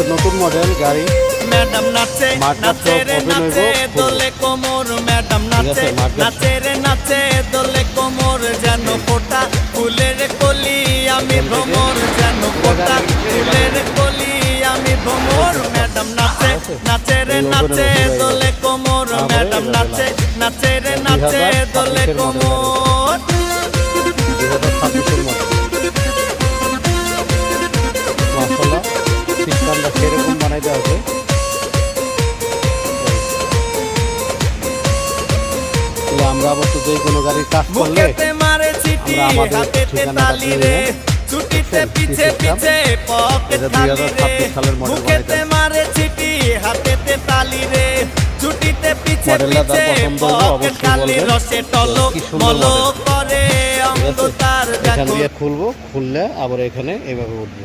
নতুন মডেল গাড়ি ম্যাডাম নাচে নাচে রে নাচে দোলে কোমর ম্যাডাম নাচে নাচে রে নাচে দোলে কোমর যেন ফোটা ফুলের কলি আমি ভ্রমর যেন ফোটা ফুলের কলি আমি ভ্রমর ম্যাডাম নাচে নাচে রে নাচে দোলে কোমর ম্যাডাম নাচে নাচে রে নাচে দোলে কোমর 2026 মডেল মাশাআল্লাহ সিস্টেমটা সেরকম বানাই দেওয়া আছে আমরা অবশ্য যে কোনো গাড়ির কাজ করলে মারে চিঠি হাতেতে তালি রে ছুটিতে পিছে পিছে পকেট খালি রে মুখেতে মারে চিঠি হাতেতে তালি রে ছুটিতে পিছে পিছে পকেট খালি রসে টলক মলক করে অন্ধকার দেখো এখান দিয়ে খুলবো খুললে আবার এখানে এইভাবে উঠবে